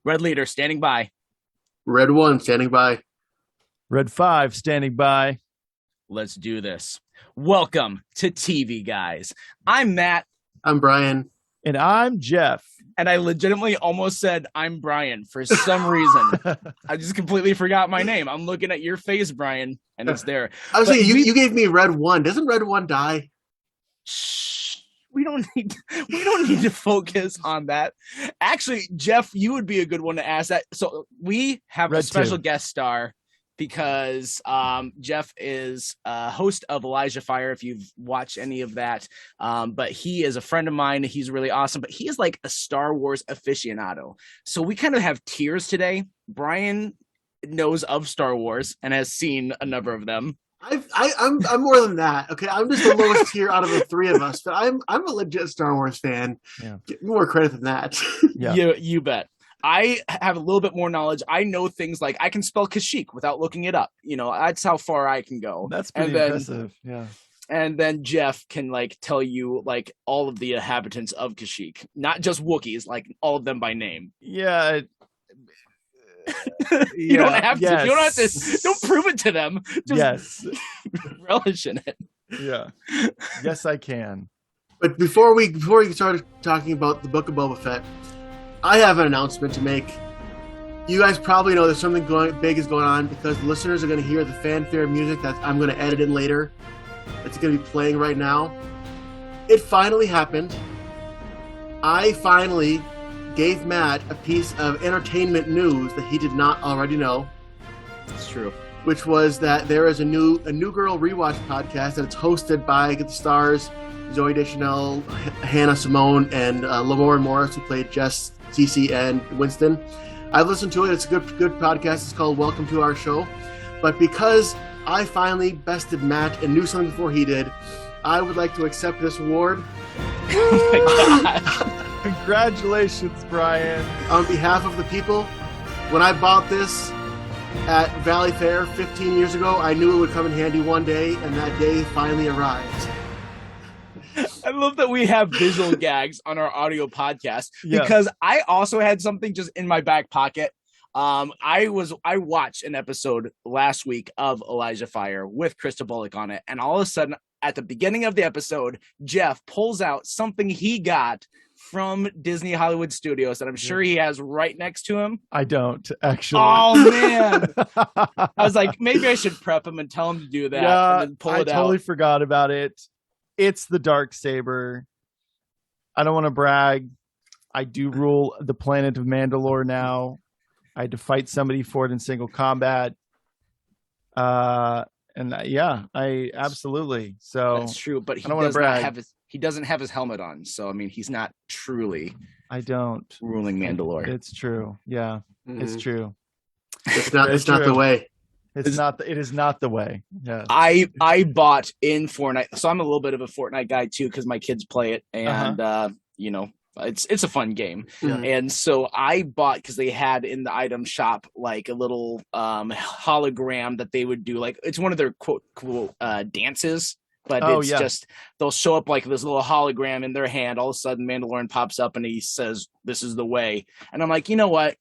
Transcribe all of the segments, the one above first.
Red leader standing by. Red 1 standing by. Red 5 standing by. Let's do this. Welcome to TV Guys. I'm Matt. I'm Brian. And I'm Jeff. And I legitimately almost said I'm Brian for some reason. I just completely forgot my name. I'm looking at your face, Brian, and it's there. I was saying, you gave me Red 1. Doesn't Red 1 die? Shh. We don't need to focus on that. Actually, Jeff, you would be a good one to ask that. So we have Red a special 2. guest star because Jeff is a host of Elijah Fire, if you've watched any of that. But he is a friend of mine. He's really awesome, but he is like a Star Wars aficionado. So we kind of have tiers today. Brian knows of Star Wars and has seen a number of them. I'm more than that. Okay, I'm just the lowest tier out of the three of us, but I'm a legit Star Wars fan. Yeah. Get more credit than that. Yeah. You bet. I have a little bit more knowledge. I know things like I can spell Kashyyyk without looking it up. You know, that's how far I can go. That's pretty impressive. Yeah. And then Jeff can like tell you like all of the inhabitants of Kashyyyk, not just Wookiees, like all of them by name. Yeah. You don't have to. Yes. You don't have to. Don't prove it to them. Just Yes. relish in it. Yeah. Yes, I can. But before we start talking about the Book of Boba Fett, I have an announcement to make. You guys probably know there's something big is going on because the listeners are going to hear the fanfare music that I'm going to edit in later. It's going to be playing right now. It finally happened. I finally gave Matt a piece of entertainment news that he did not already know. It's true. Which was that there is a new Girl Rewatch podcast and it's hosted by the stars Zooey Deschanel, Hannah Simone, and Lamorne Morris, who played Jess, Cece, and Winston. I've listened to it. It's a good podcast. It's called Welcome to Our Show. But because I finally bested Matt and knew something before he did, I would like to accept this award. Oh my God. Congratulations, Brian. On behalf of the people, when I bought this at Valley Fair 15 years ago, I knew it would come in handy one day, and that day finally arrived. I love that we have visual gags on our audio podcast Yeah. because I also had something just in my back pocket. I watched an episode last week of Elijah Fire with Krista Bullock on it, and all of a sudden at the beginning of the episode, Jeff pulls out something he got from Disney Hollywood Studios that I'm sure he has right next to him. I don't actually. Oh man. I was like, maybe I should prep him and tell him to do that and then pull I it totally out. forgot about it. It's the dark saber. I don't want to brag. I do rule the planet of Mandalore now. I had to fight somebody for it in single combat. I absolutely. So That's true, but he I don't wanna does not brag. have he doesn't have his helmet on, so I mean he's not truly I don't. ruling Mandalore. It's true. Yeah, it's true. It's not. It's It's not the true. way. It is not the way. Yeah. I bought in Fortnite, so I'm a little bit of a Fortnite guy too because my kids play it, and you know it's a fun game. Yeah. And so I bought because they had in the item shop like a little hologram that they would do, like it's one of their quote dances. But it's just they'll show up like this little hologram in their hand. All of a sudden, Mandalorian pops up and he says, "This is the way." And I'm like, you know what?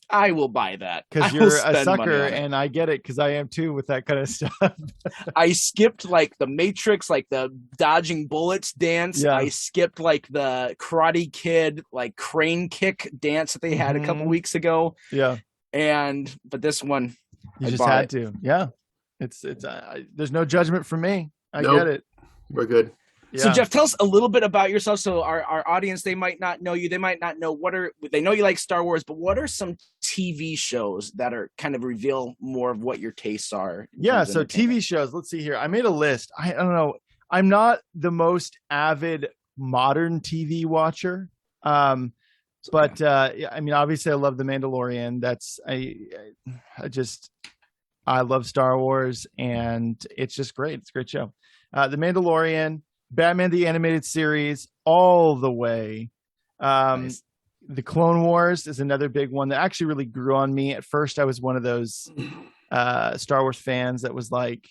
I will buy that Because I will you're a spend money sucker, on it. and I get it because I am too with that kind of stuff. I skipped like the Matrix, like the dodging bullets dance. Yeah. I skipped like the Karate Kid, like crane kick dance that they had a couple weeks ago. Yeah, But this one, you I just bought had it. to. Yeah, it's there's no judgment from me. I Nope. get it. We're good. Yeah. So Jeff, tell us a little bit about yourself. So our audience, they might not know you. They might not know they know you like Star Wars, but what are some TV shows that are kind of reveal more of what your tastes are? Yeah, so TV shows. Let's see here. I made a list. I don't know. I'm not the most avid modern TV watcher. I mean, obviously, I love The Mandalorian. I love Star Wars, and it's just great. It's a great show. The Mandalorian, Batman the Animated Series, all the way. Nice. The Clone Wars is another big one that actually really grew on me. At first, I was one of those Star Wars fans that was like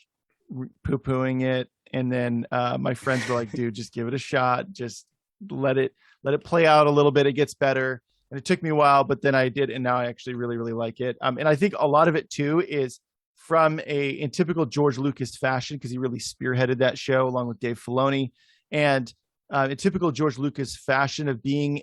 poo-pooing it, and then my friends were like, "Dude, just give it a shot. Just let it play out a little bit. It gets better." And it took me a while, but then I did, and now I actually really, really like it. And I think a lot of it too is from in typical George Lucas fashion, because he really spearheaded that show along with Dave Filoni, and in typical George Lucas fashion of being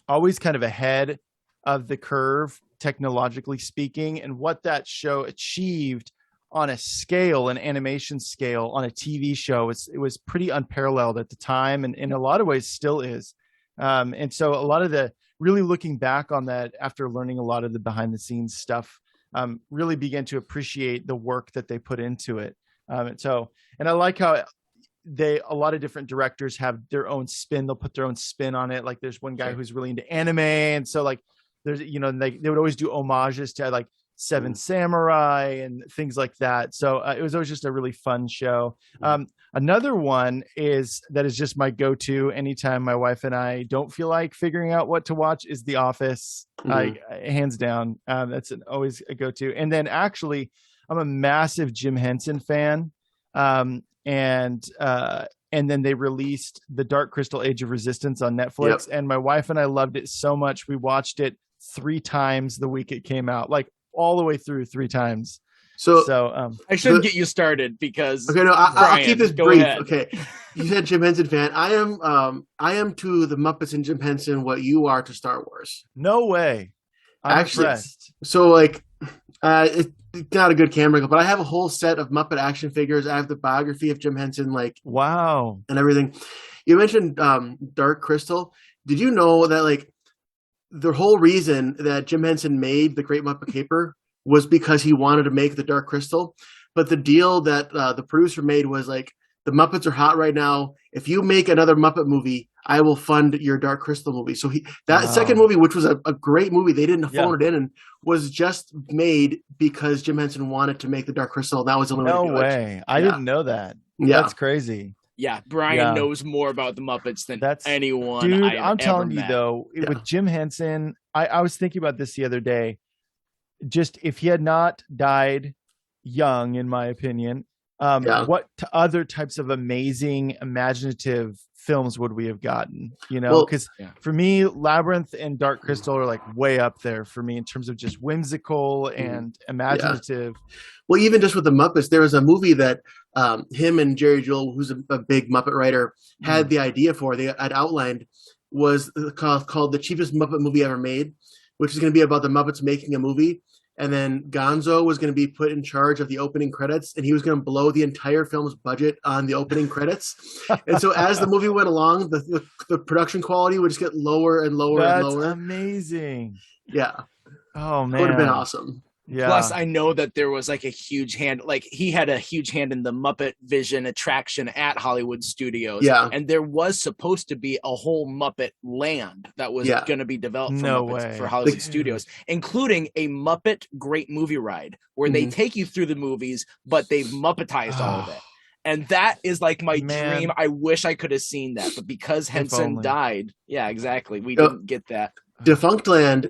always kind of ahead of the curve, technologically speaking, and what that show achieved on a scale, an animation scale, on a TV show, it was pretty unparalleled at the time, and in a lot of ways still is. And so a lot of the really looking back on that after learning a lot of the behind the scenes stuff, really began to appreciate the work that they put into it. And I like how a lot of different directors have their own spin. They'll put their own spin on it. Like there's one guy who's really into anime. And so like there's, they would always do homages to like Seven Samurai and things like that. So it was always just a really fun show. Another one that is just my go-to anytime my wife and I don't feel like figuring out what to watch is The Office. Hands down. That's always a go-to. And then actually I'm a massive Jim Henson fan. And then they released The Dark Crystal Age of Resistance on Netflix. And my wife and I loved it so much. We watched it 3 times the week it came out, like all the way through 3 times. So I shouldn't get you started because I'll keep this brief. Ahead. Okay, you said Jim Henson fan. I am to the Muppets and Jim Henson what you are to Star Wars. No way. I'm actually impressed. So like it's not a good camera angle, but I have a whole set of Muppet action figures. I have the biography of Jim Henson, like wow, and everything. You mentioned Dark Crystal. Did you know that like the whole reason that Jim Henson made the Great Muppet Caper was because he wanted to make the Dark Crystal, but the deal that the producer made was like, the Muppets are hot right now. If you make another Muppet movie, I will fund your Dark Crystal movie. So second movie, which was a great movie, they didn't phone it in, and was just made because Jim Henson wanted to make the Dark Crystal. And that was the only way to do way. I didn't know that. Yeah. That's crazy. Yeah, Brian knows more about the Muppets than anyone. Dude, I'm telling you though, with Jim Henson, I was thinking about this the other day. Just if he had not died young, in my opinion, what other types of amazing, imaginative films would we have gotten? Because for me, Labyrinth and Dark Crystal are like way up there for me in terms of just whimsical and imaginative. Well, even just with the Muppets, there was a movie that him and Jerry Joel, who's a big Muppet writer, had the idea for. They had outlined was called The Cheapest Muppet Movie Ever Made, which is going to be about the Muppets making a movie. And then Gonzo was going to be put in charge of the opening credits, and he was going to blow the entire film's budget on the opening credits. And so as the movie went along, the production quality would just get lower and lower and lower. That's amazing. Yeah. Oh, man. It would have been awesome. Yeah. Plus, I know that there was like a huge hand, like he had a huge hand in the Muppet Vision attraction at Hollywood Studios. Yeah. And there was supposed to be a whole Muppet land that was going to be developed for Hollywood Studios, including a Muppet Great Movie Ride where they take you through the movies, but they've Muppetized all of it. And that is like my dream. I wish I could have seen that, but because Henson died, exactly, we didn't get that. Defunctland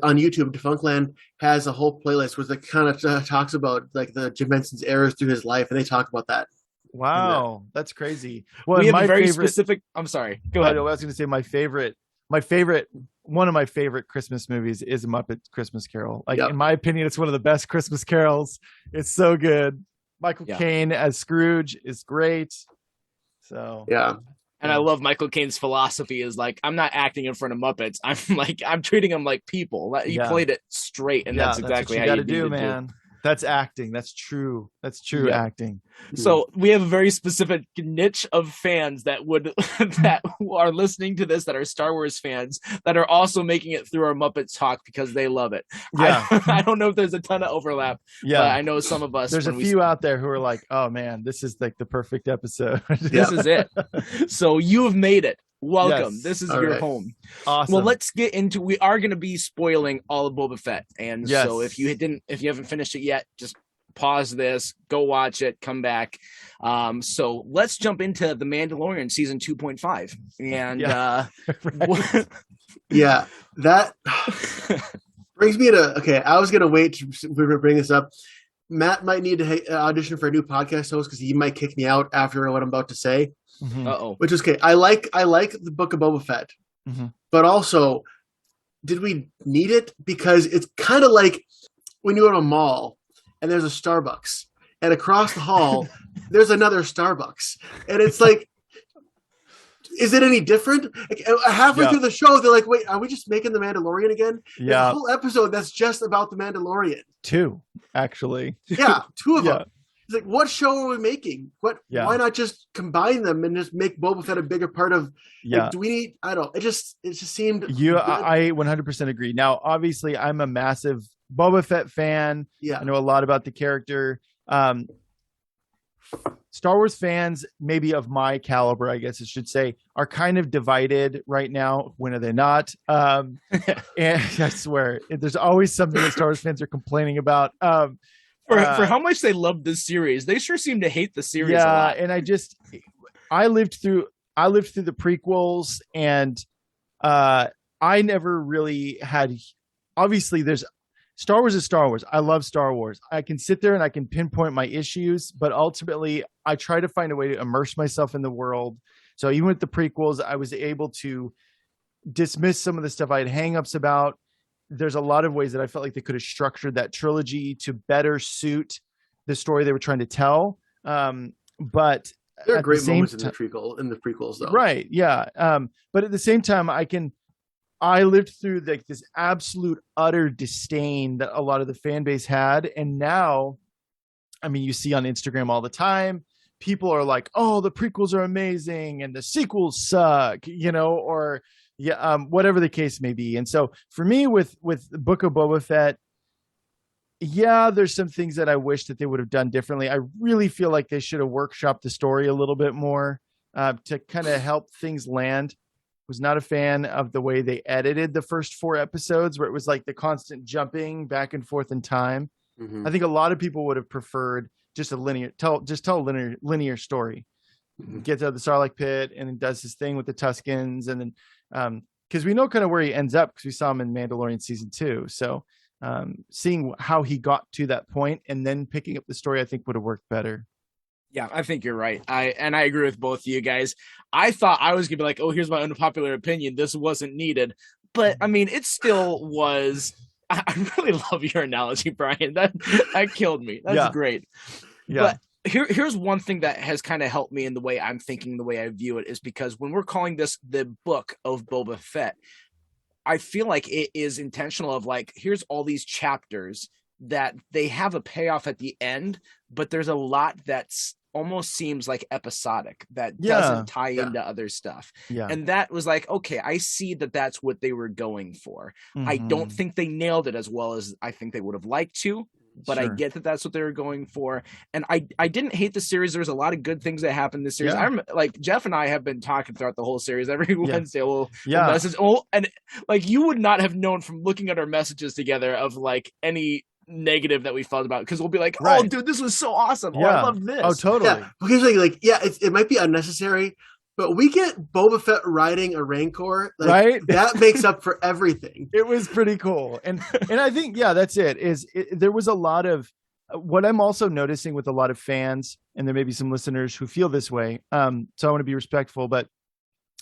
on YouTube, Defunctland has a whole playlist where it kind of talks about like the Jim Henson's errors through his life, and they talk about that. Wow, that's crazy. Well, we have a very specific. I'm sorry. Go ahead. I was going to say my favorite, one of my favorite Christmas movies is A Muppet Christmas Carol. Like in my opinion, it's one of the best Christmas carols. It's so good. Michael Caine as Scrooge is great. So And I love Michael Caine's philosophy is like, I'm not acting in front of Muppets. I'm treating them like people. He played it straight, and that's exactly how you do, man. That's acting. That's true. That's true acting. So we have a very specific niche of fans that are listening to this, that are Star Wars fans, that are also making it through our Muppets talk because they love it. Yeah. I don't know if there's a ton of overlap. Yeah. But I know some of us. There's a few out there who are like, oh man, this is like the perfect episode. This is it. So you have made it. Welcome. Yes. This is your home. Awesome. Well, let's get into. We are going to be spoiling all of Boba Fett, and so if you haven't finished it yet, just pause this, go watch it, come back. So let's jump into The Mandalorian season 2.5, and that brings me to I was going to wait to bring this up. Matt might need to audition for a new podcast host because he might kick me out after what I'm about to say. Mm-hmm. Which is okay. I like the Book of Boba Fett, but also did we need it? Because it's kind of like when you go to a mall and there's a Starbucks, and across the hall there's another Starbucks, and it's like, is it any different? Like, halfway through the show, they're like, "Wait, are we just making the Mandalorian again?" There's a whole episode that's just about the Mandalorian. 2, actually. Yeah, 2 of them. It's like, what show are we making? Why not just combine them and just make Boba Fett a bigger part of? Like, do we need? I don't. It just seemed. I 100% agree. Now, obviously, I'm a massive Boba Fett fan. Yeah, I know a lot about the character. Star Wars fans, maybe of my caliber, I guess I should say, are kind of divided right now. When are they not? And I swear, there's always something that Star Wars fans are complaining about. For how much they love this series, they sure seem to hate the series a lot. And I lived through the prequels, and I never really had. Obviously, Star Wars is Star Wars. I love Star Wars. I can sit there and I can pinpoint my issues, but ultimately I try to find a way to immerse myself in the world. So even with the prequels, I was able to dismiss some of the stuff I had hangups about. There's a lot of ways that I felt like they could have structured that trilogy to better suit the story they were trying to tell. But there are great moments in the prequels, though. Right. Yeah. But at the same time, I lived through this absolute utter disdain that a lot of the fan base had. And now, I mean, you see on Instagram all the time, people are like, oh, the prequels are amazing and the sequels suck, or whatever the case may be. And so for me with the Book of Boba Fett, there's some things that I wish that they would have done differently. I really feel like they should have workshopped the story a little bit more to kind of help things land. Was not a fan of the way they edited the first 4 episodes, where it was like the constant jumping back and forth in time. Mm-hmm. I think a lot of people would have preferred just tell a linear story. Mm-hmm. Gets out of the Sarlacc pit and then does his thing with the Tuskens, and then because we know kind of where he ends up because we saw him in Mandalorian season 2. So seeing how he got to that point and then picking up the story, I think would have worked better. Yeah, I think you're right. I agree with both of you guys. I thought I was gonna be like, oh, here's my unpopular opinion. This wasn't needed, but I mean, it still was. I really love your analogy, Brian. That killed me. That's great. Yeah. But here's one thing that has kind of helped me in the way I'm thinking, the way I view it, is because when we're calling this the Book of Boba Fett, I feel like it is intentional of like, here's all these chapters that they have a payoff at the end, but there's a lot that's almost seems like episodic that doesn't tie into other stuff. And that was like, okay, I see that that's what they were going for. Mm-hmm. I don't think they nailed it as well as I think they would have liked to, but I get that that's what they were going for. And I didn't hate the series. There's a lot of good things that happened this series. I'm like, Jeff and I have been talking throughout the whole series every Wednesday. We'll message. And like, you would not have known from looking at our messages together of like any negative that we felt about, because we'll be like, oh dude, this was so awesome. Oh, I love this. Oh, totally. It might be unnecessary, but we get Boba Fett riding a Rancor, right? That makes up for everything. It was pretty cool. And I think that's it. There was a lot of what I'm also noticing with a lot of fans, and there may be some listeners who feel this way. So I want to be respectful, but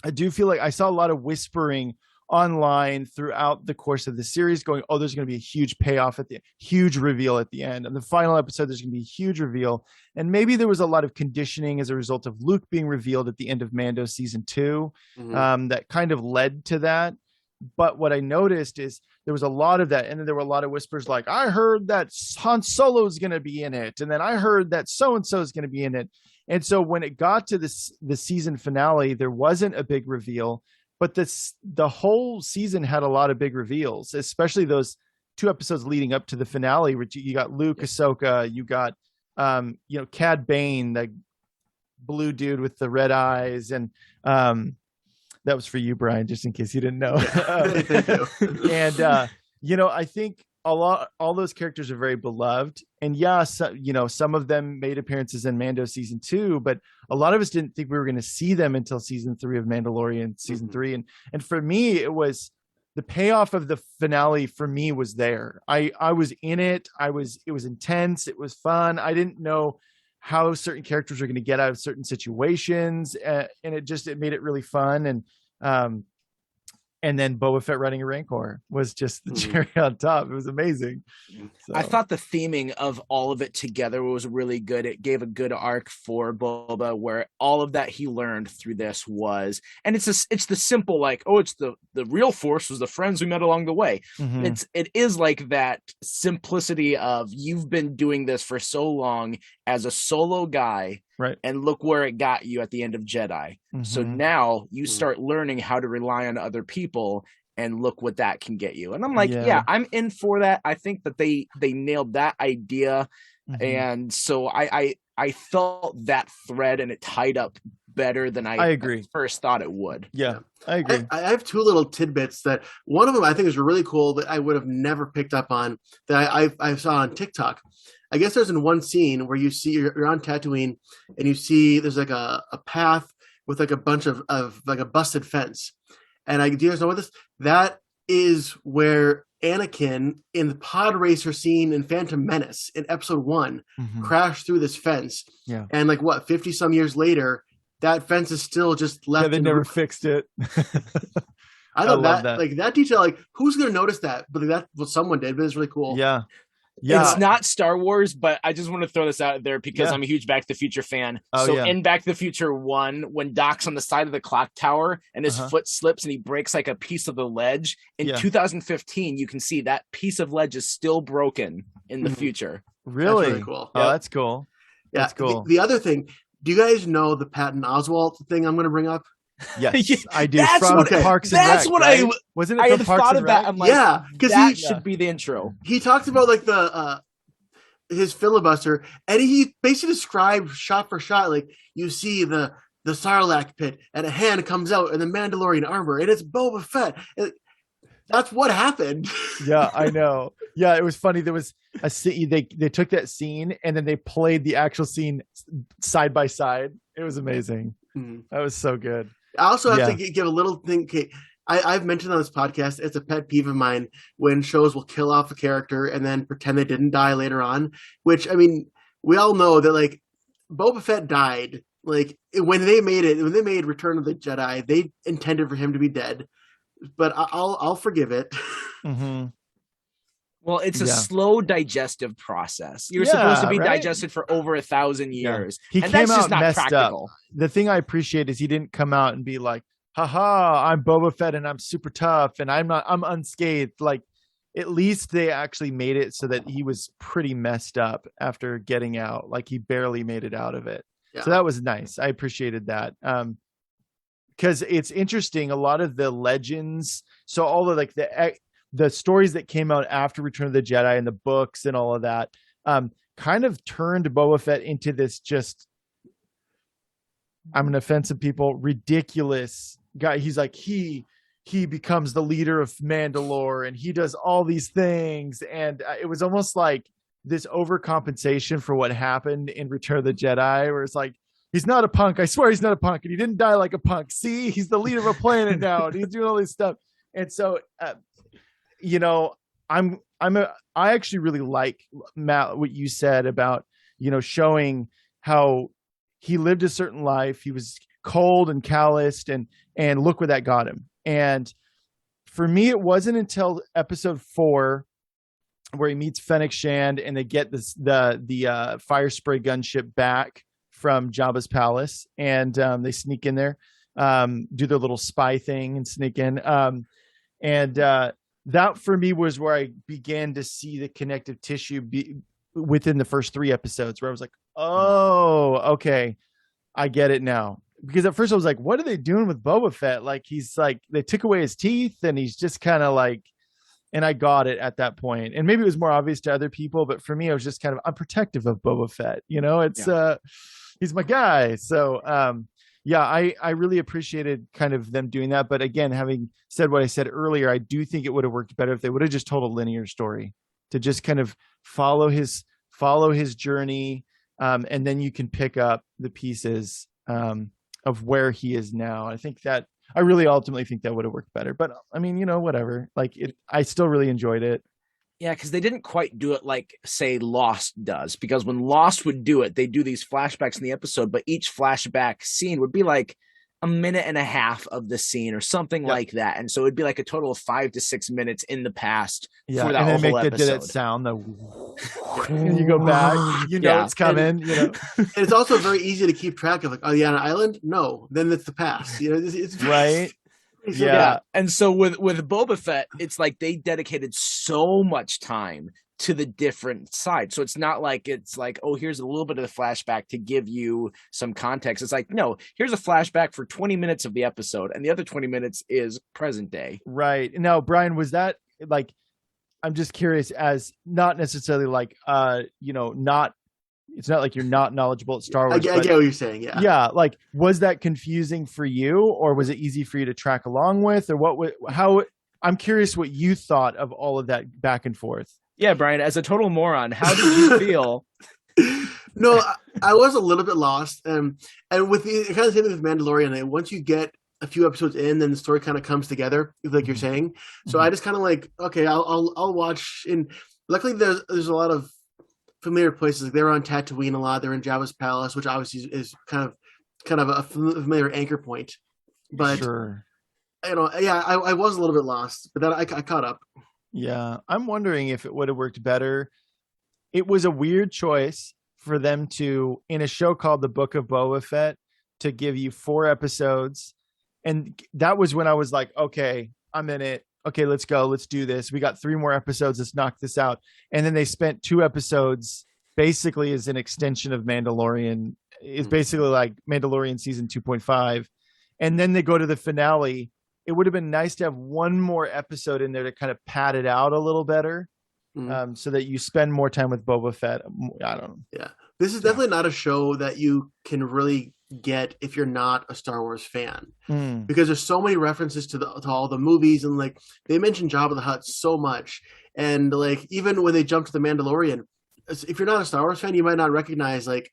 I do feel like I saw a lot of whispering online throughout the course of the series going, oh, there's going to be a huge payoff at the huge reveal at the end. And the final episode, there's going to be a huge reveal. And maybe there was a lot of conditioning as a result of Luke being revealed at the end of Mando season 2, that kind of led to that. But what I noticed is there was a lot of that. And then there were a lot of whispers like, I heard that Han Solo is going to be in it. And then I heard that so-and-so is going to be in it. And so when it got to the season finale, there wasn't a big reveal. But the whole season had a lot of big reveals, especially those 2 episodes leading up to the finale, where you got Luke, Ahsoka, you got, Cad Bane, the blue dude with the red eyes. And that was for you, Brian, just in case you didn't know. And, I think all those characters are very beloved, and some of them made appearances in Mando season 2, but a lot of us didn't think we were going to see them until season 3 of Mandalorian season 3. And for me, it was the payoff of the finale. For me, was there. I was in it. It was intense. It was fun. I didn't know how certain characters are going to get out of certain situations, and it made it really fun. And and then Boba Fett riding a Rancor was just the cherry on top. It was amazing. So. I thought the theming of all of it together was really good. It gave a good arc for Boba, where all of that he learned through this was, and it's the simple like, oh, it's the real Force was the friends we met along the way. It is like that simplicity of you've been doing this for so long as a solo guy. Right. And look where it got you at the end of Jedi. So now you start learning how to rely on other people, and look what that can get you. And I'm like, yeah, I'm in for that. I think that they nailed that idea. And so I felt that thread, and it tied up better than I agree. First thought it would. Yeah, I agree. I have two little tidbits that one of them I think is really cool that I would have never picked up on that I saw on TikTok. I guess there's in one scene where you see you're on Tatooine and you see there's like a path with like a bunch of like a busted fence. And do you guys know what this? That is where Anakin in the pod racer scene in Phantom Menace in episode 1 crashed through this fence. Yeah. And like 50 some years later, that fence is still just left. Yeah, they never fixed it. I love that. Like that detail, like who's going to notice that? But like, that's what someone did, but it's really cool. Yeah. It's not Star Wars, but I just want to throw this out there because I'm a huge Back to the Future fan. In Back to the Future 1, when Doc's on the side of the clock tower and his foot slips and he breaks like a piece of the ledge, in 2015, you can see that piece of ledge is still broken in the future. Really? That's really cool. Oh, that's cool. Yeah. That's cool. The other thing, do you guys know the Patton Oswalt thing I'm going to bring up? Yes, I do. That's from Parks and Rec. That's what right? Wasn't it I from had Parks thought and of that. Rec? I'm like, because that should be the intro. He talks about like the his filibuster, and he basically described shot for shot, like you see the Sarlacc pit, and a hand comes out in the Mandalorian armor, and it's Boba Fett. That's what happened. Yeah, I know. Yeah, it was funny. There was a scene. They took that scene and then they played the actual scene side by side. It was amazing. That was so good. I also have to give a little thing. Okay, I've mentioned on this podcast, it's a pet peeve of mine when shows will kill off a character and then pretend they didn't die later on. Which, I mean, we all know that like Boba Fett died. Like when they made Return of the Jedi, they intended for him to be dead. But I'll forgive it. Well, it's a slow digestive process. You're supposed to be digested for over 1,000 years. He and came that's out just not messed practical. up. The thing I appreciate is he didn't come out and be like, haha, I'm Boba Fett and I'm super tough and I'm unscathed. Like, at least they actually made it so that he was pretty messed up after getting out. Like, he barely made it out of it. Yeah. So that was nice. I appreciated that. Because it's interesting, a lot of the legends, so all of like the stories that came out after Return of the Jedi and the books and all of that, kind of turned Boba Fett into this just, I'm going to offend some people, ridiculous guy. He's like, he becomes the leader of Mandalore and he does all these things. And it was almost like this overcompensation for what happened in Return of the Jedi, where it's like, he's not a punk. I swear he's not a punk. And he didn't die like a punk. See, he's the leader of a planet now. And he's doing all this stuff. And so, you know, I actually really like, Matt, what you said about, you know, showing how he lived a certain life. He was cold and calloused and look where that got him. And for me, it wasn't until episode 4 where he meets Fennec Shand and they get the fire spray gunship back from Jabba's palace, and they sneak in there, do their little spy thing and sneak in. That for me was where I began to see the connective tissue within the first 3 episodes, where I was like, oh, okay, I get it now. Because at first I was like, what are they doing with Boba Fett? Like, he's like, they took away his teeth and he's just kind of like, and I got it at that point. And maybe it was more obvious to other people, but for me, I was just kind of, I'm protective of Boba Fett. You know, it's, he's my guy. So, I really appreciated kind of them doing that. But again, having said what I said earlier, I do think it would have worked better if they would have just told a linear story to just kind of follow his journey. And then you can pick up the pieces of where he is now. I think that I really ultimately think that would have worked better, but I mean, you know, whatever, like I still really enjoyed it. Yeah, because they didn't quite do it like, say, Lost does. Because when Lost would do it, they do these flashbacks in the episode, but each flashback scene would be like a minute and a half of the scene or something like that. And so it'd be like a total of 5 to 6 minutes in the past for that and then whole make episode. that sound, and you go back, it's coming, And it's also very easy to keep track of, like, oh, yeah, on an island? No, then it's the past. It's right. Yeah. And so with Boba Fett, it's like they dedicated so much time to the different side. So it's not like it's like, oh, here's a little bit of the flashback to give you some context. It's like, no, here's a flashback for 20 minutes of the episode, and the other 20 minutes is present day. Right. Now, Brian, was that like, I'm just curious, as not necessarily like, not, it's not like you're not knowledgeable at Star Wars. I get what you're saying. Yeah. Yeah. Like, was that confusing for you, or was it easy for you to track along with, or I'm curious what you thought of all of that back and forth. Yeah, Brian, as a total moron, how did you feel? No, I was a little bit lost. And with the kind of same thing with Mandalorian, once you get a few episodes in, then the story kind of comes together, like you're saying. So I just kind of like, okay, I'll watch. And luckily, there's a lot of familiar places. Like they're on Tatooine a lot. They're in Jabba's palace, which obviously is kind of a familiar anchor point. But sure. I was a little bit lost, but then I caught up. Yeah, I'm wondering if it would have worked better. It was a weird choice for them to, in a show called The Book of Boba Fett, to give you 4 episodes. And that was when I was like, okay, I'm in it. Okay, let's go. Let's do this. We got 3 more episodes. Let's knock this out. And then they spent 2 episodes basically as an extension of Mandalorian. It's basically like Mandalorian season 2.5. And then they go to the finale. It would have been nice to have 1 more episode in there to kind of pad it out a little better, so that you spend more time with Boba Fett. I don't know. Yeah, this is definitely not a show that you can really get if you're not a Star Wars fan, because there's so many references to all the movies, and like they mention Jabba the Hutt so much, and like even when they jump to the Mandalorian, if you're not a Star Wars fan, you might not recognize like,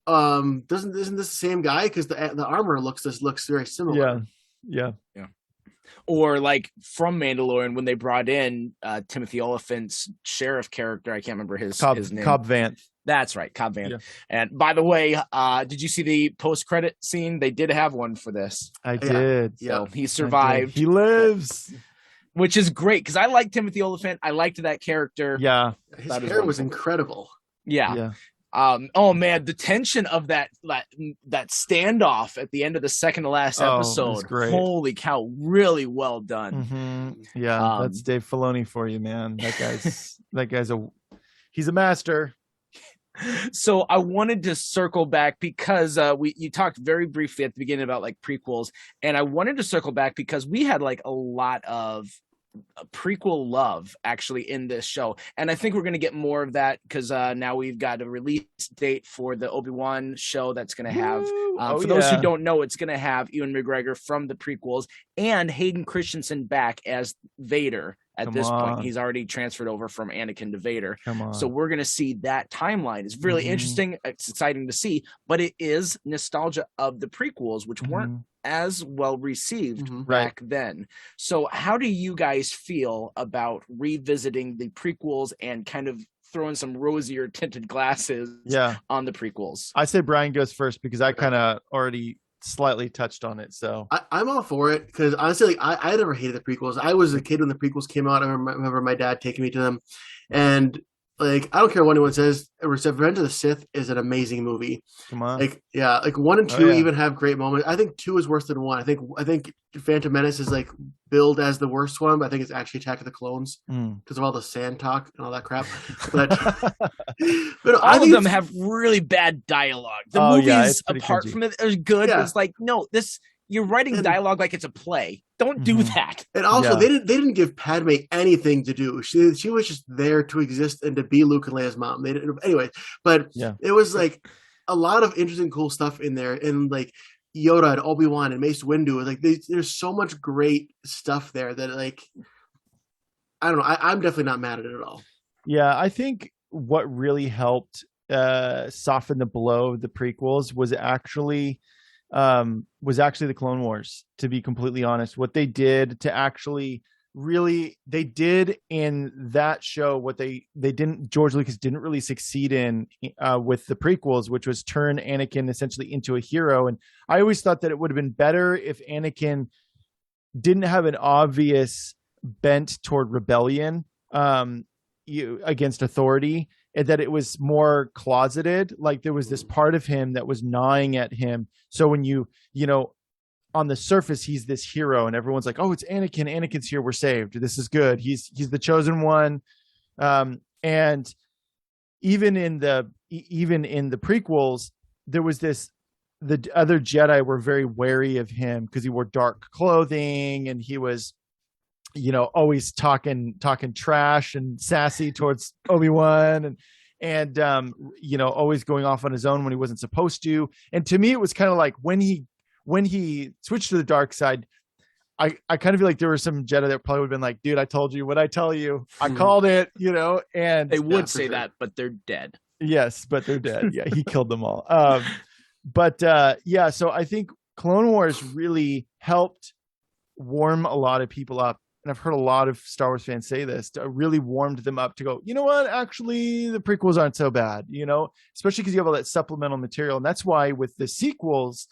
isn't this the same guy? Because the armor looks very similar. Yeah. Or like from Mandalorian when they brought in Timothy Oliphant's sheriff character. I can't remember his name. Cobb Vanth. That's right, Cobb Vanth. Yeah. And by the way, did you see the post-credit scene? They did have one for this. I did. So he survived. He lives. Which is great because I like Timothy Oliphant. I liked that character. Yeah. His hair was incredible. Yeah. Oh man, the tension of that standoff at the end of the second to last episode. Holy cow, really well done. Mm-hmm. Yeah, that's Dave Filoni for you, man. That guy's he's a master. So I wanted to circle back because you talked very briefly at the beginning about like prequels, and I wanted to circle back because we had like a lot of prequel love actually in this show, and I think we're going to get more of that because now we've got a release date for the Obi-Wan show that's going to have for those who don't know, it's going to have Ewan McGregor from the prequels and Hayden Christensen back as Vader. At this point, he's already transferred over from Anakin to Vader. So we're going to see that timeline. It's really interesting. It's exciting to see, but it is nostalgia of the prequels, which weren't as well received back then. So how do you guys feel about revisiting the prequels and kind of throwing some rosier tinted glasses on the prequels? I say Brian goes first because I kind of already slightly touched on it. So I'm all for it because honestly, like, I never hated the prequels. I was a kid when the prequels came out. I remember my dad taking me to them, and like I don't care what anyone says. Revenge of the Sith is an amazing movie. Come on, like 1 and 2 even have great moments. I think 2 is worse than 1. I think Phantom Menace is like billed as the worst one, but I think it's actually Attack of the Clones because of all the sand talk and all that crap. But all of them have really bad dialogue. The movies, apart from it, are good. But it's like you're writing dialogue like it's a play. Don't do that. And also, they didn't give Padme anything to do. She was just there to exist and to be Luke and Leia's mom. They didn't anyway. But it was like a lot of interesting, cool stuff in there, and like Yoda and Obi-Wan and Mace Windu. Like there's so much great stuff there that like I don't know. I'm definitely not mad at it at all. Yeah, I think what really helped soften the blow of the prequels was actually the Clone Wars, to be completely honest. What they did to actually really, they did in that show what they didn't, George Lucas didn't really succeed in with the prequels, which was turn Anakin essentially into a hero. And I always thought that it would have been better if Anakin didn't have an obvious bent toward rebellion against authority, and that it was more closeted. Like there was this part of him that was gnawing at him. So when you know, on the surface, he's this hero and everyone's like, oh, it's Anakin. Anakin's here. We're saved. This is good. He's the chosen one. And even in the prequels, there was this, the other Jedi were very wary of him because he wore dark clothing and he was, you know, always talking trash and sassy towards Obi-Wan and you know, always going off on his own when he wasn't supposed to. And to me, it was kind of like when he switched to the dark side, I kind of feel like there were some Jedi that probably would have been like, dude, I told you what I tell you. I called it, you know, and they would say that, but they're dead. Yes, but they're dead. Yeah, he killed them all. Yeah, so I think Clone Wars really helped warm a lot of people up. And I've heard a lot of Star Wars fans say this, really warmed them up to go, you know what, actually the prequels aren't so bad, you know, especially because you have all that supplemental material. And that's why with the sequels,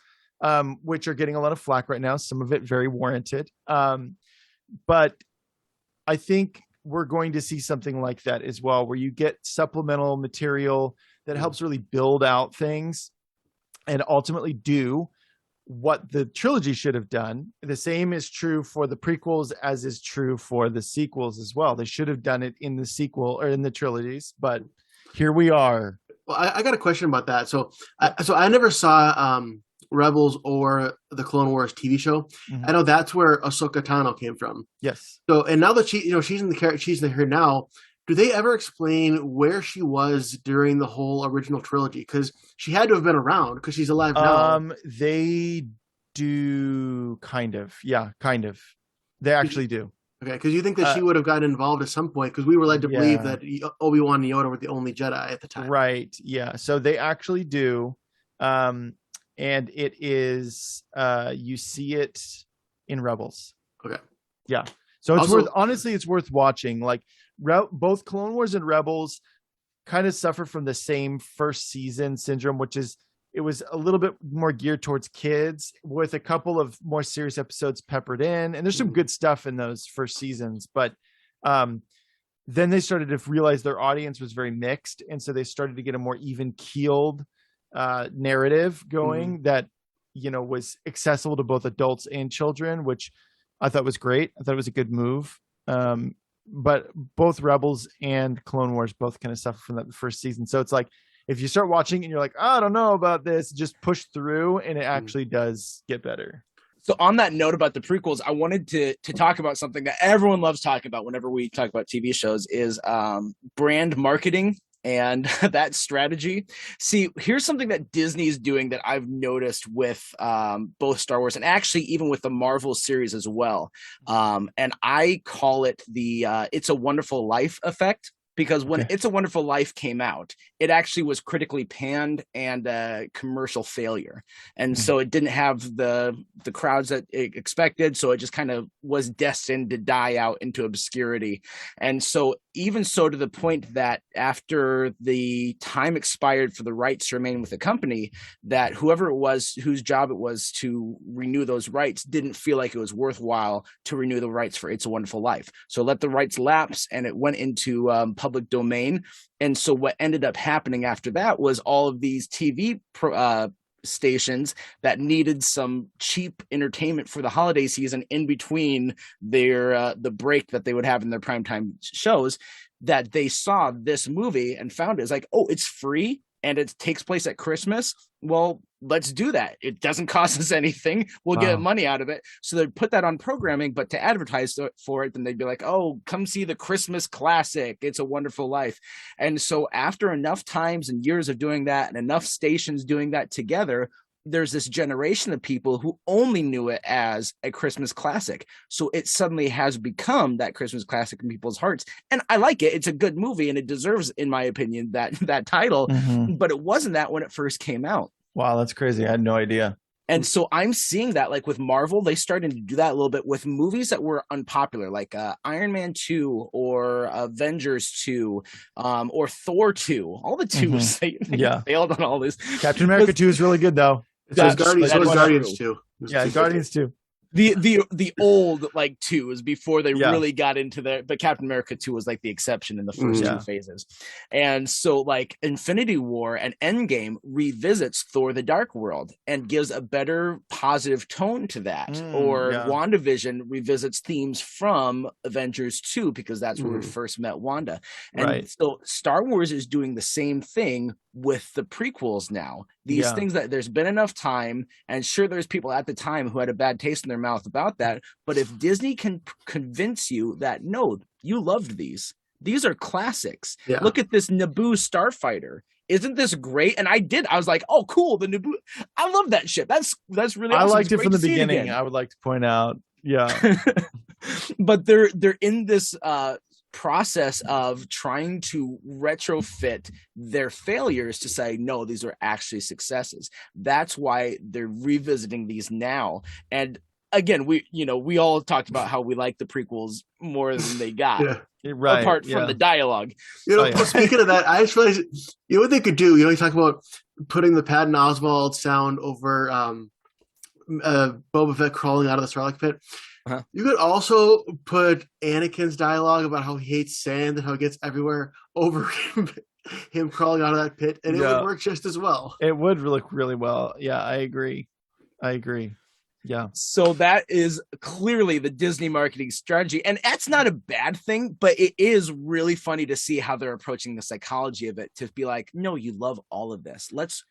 which are getting a lot of flack right now, some of it very warranted. But I think we're going to see something like that as well, where you get supplemental material that helps really build out things and ultimately do what the trilogy should have done. The same is true for the prequels as is true for the sequels as well. They should have done it in the sequel or in the trilogies, but here we are. Well, I got a question about that. So I never saw Rebels or the Clone Wars TV show. Mm-hmm. I know that's where Ahsoka Tano came from. Yes. So, and now that she's here now, do they ever explain where she was during the whole original trilogy? Because she had to have been around because she's alive now. They do kind of. Yeah, kind of. They actually do. Okay, because you think that she would have gotten involved at some point, because we were led to believe that Obi-Wan and Yoda were the only Jedi at the time. Right, yeah. So they actually do. And it is, you see it in Rebels. Okay. Yeah. So it's it's worth watching. Like both Clone Wars and Rebels kind of suffer from the same first season syndrome, which is, it was a little bit more geared towards kids with a couple of more serious episodes peppered in. And there's some good stuff in those first seasons, but then they started to realize their audience was very mixed. And so they started to get a more even keeled narrative going that, you know, was accessible to both adults and children, which I thought was great. I thought it was a good move. But both Rebels and Clone Wars both kind of suffer from that first season. So it's like, if you start watching and you're like, I don't know about this, just push through and it actually does get better. So on that note about the prequels, I wanted to talk about something that everyone loves talking about whenever we talk about TV shows is brand marketing and that strategy. See, here's something that Disney is doing that I've noticed with both Star Wars and actually even with the Marvel series as well. And I call it the It's a Wonderful Life effect. Because when It's a Wonderful Life came out, it actually was critically panned and a commercial failure. And so it didn't have the crowds that it expected. So it just kind of was destined to die out into obscurity. And so even so to the point that after the time expired for the rights to remain with the company, that whoever it was whose job it was to renew those rights didn't feel like it was worthwhile to renew the rights for It's a Wonderful Life. So let the rights lapse and it went into public domain. And so what ended up happening after that was all of these TV stations that needed some cheap entertainment for the holiday season in between their the break that they would have in their primetime shows, that they saw this movie and found it. It's like, oh, it's free and it takes place at Christmas. Well, let's do that. It doesn't cost us anything. We'll get money out of it. So they'd put that on programming, but to advertise for it, then they'd be like, oh, come see the Christmas classic, It's a Wonderful Life. And so after enough times and years of doing that and enough stations doing that together, there's this generation of people who only knew it as a Christmas classic. So it suddenly has become that Christmas classic in people's hearts. And I like it. It's a good movie and it deserves, in my opinion, that title, but it wasn't that when it first came out. Wow, that's crazy. I had no idea. And so I'm seeing that, like with Marvel, they started to do that a little bit with movies that were unpopular, like Iron Man 2 or Avengers 2 or Thor 2. All the 2s, they failed on all this. Captain America 2 is really good, though. So was Guardians 2. Yeah, Guardians 2. The old like 2s before they really got into but Captain America 2 was like the exception in the first 2 phases. And so like Infinity War and Endgame revisits Thor the Dark World and gives a better positive tone to that. Or WandaVision revisits themes from Avengers 2 because that's where we first met Wanda. And so Star Wars is doing the same thing with the prequels now. These things that there's been enough time, and sure there's people at the time who had a bad taste in their mouth about that, but if Disney can convince you that no, you loved these are classics. Look at this Naboo starfighter. Isn't this great? And I was like, oh cool, the Naboo, I love that ship. That's really awesome. I liked it from the beginning. I would like to point out. But they're in this process of trying to retrofit their failures to say no, these are actually successes. That's why they're revisiting these now. And again, we all talked about how we like the prequels more than they got. Apart from the dialogue. Speaking of that, I just realized what they could do. You talk about putting the Patton Oswalt sound over Boba Fett crawling out of the Sarlacc pit. You could also put Anakin's dialogue about how he hates sand and how it gets everywhere over him crawling out of that pit, and it would work just as well. It would look really well. Yeah, I agree. Yeah. So that is clearly the Disney marketing strategy, and that's not a bad thing, but it is really funny to see how they're approaching the psychology of it, to be like, no, you love all of this. Let's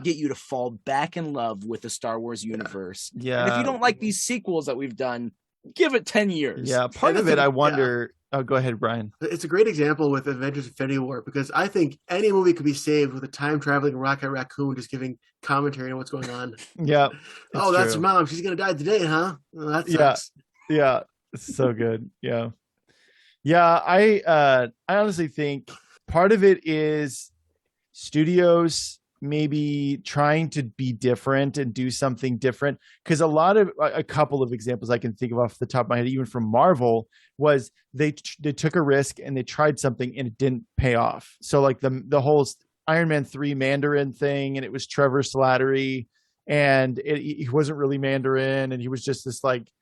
get you to fall back in love with the Star Wars universe. Yeah. And if you don't like these sequels that we've done, give it 10 years. Yeah. Part of it, I wonder. Oh, go ahead, Brian. It's a great example with Avengers Infinity War, because I think any movie could be saved with a time traveling Rocket Raccoon just giving commentary on what's going on. Oh, that's Mom. She's going to die today, huh? Well, that sucks. Yeah. It's so good. Yeah. I honestly think part of it is studios maybe trying to be different and do something different, because a couple of examples I can think of off the top of my head, even from Marvel, was they took a risk and they tried something and it didn't pay off. So like the whole Iron Man 3 Mandarin thing, and it was Trevor Slattery, and he wasn't really Mandarin, and he was just this like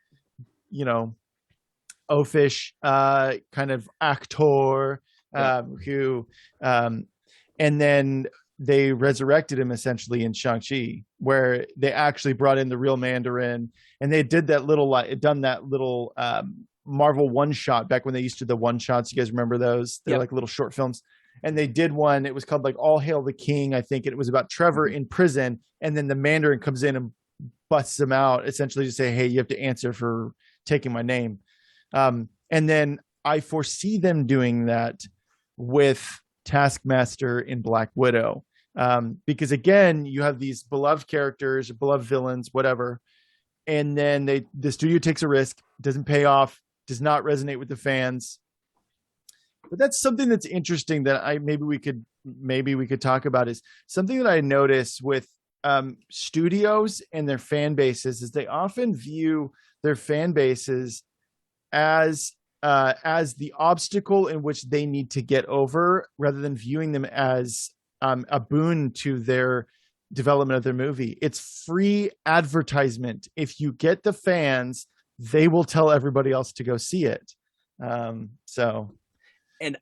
oafish kind of actor who and then they resurrected him essentially in Shang-Chi, where they actually brought in the real Mandarin, and they did that little Marvel one shot back when they used to do the one shots. You guys remember those? They're like little short films. And they did one, it was called like All Hail the King, I think. And it was about Trevor in prison. And then the Mandarin comes in and busts him out, essentially to say, hey, you have to answer for taking my name. And then I foresee them doing that with Taskmaster in Black Widow. Because again, you have these beloved characters, beloved villains, whatever, and then the studio takes a risk, doesn't pay off, does not resonate with the fans. But that's something that's interesting that maybe we could talk about, is something that I notice with studios and their fan bases, is they often view their fan bases as the obstacle in which they need to get over, rather than viewing them as a boon to their development of their movie. It's free advertisement. If you get the fans, they will tell everybody else to go see it. And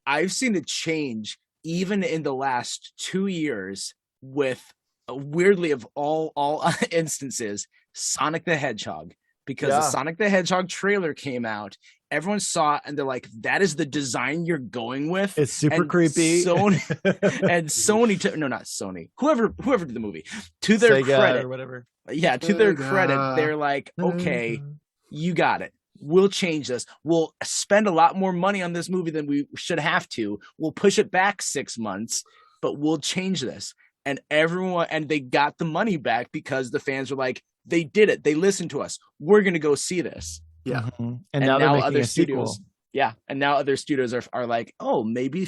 I've seen it change even in the last 2 years with, weirdly of all instances, Sonic the Hedgehog. Because the Sonic the Hedgehog trailer came out, everyone saw it and they're like, that is the design you're going with. It's super creepy. Sony no, not Sony. Whoever did the movie, to their Sega credit or whatever. Yeah, to their credit, they're like, okay, you got it. We'll change this. We'll spend a lot more money on this movie than we should have to. We'll push it back 6 months, but we'll change this. And they got the money back because the fans were like, they did it. They listened to us. We're going to go see this. Yeah. Mm-hmm. And now they're making a sequel. Yeah, and now other studios are like, oh, maybe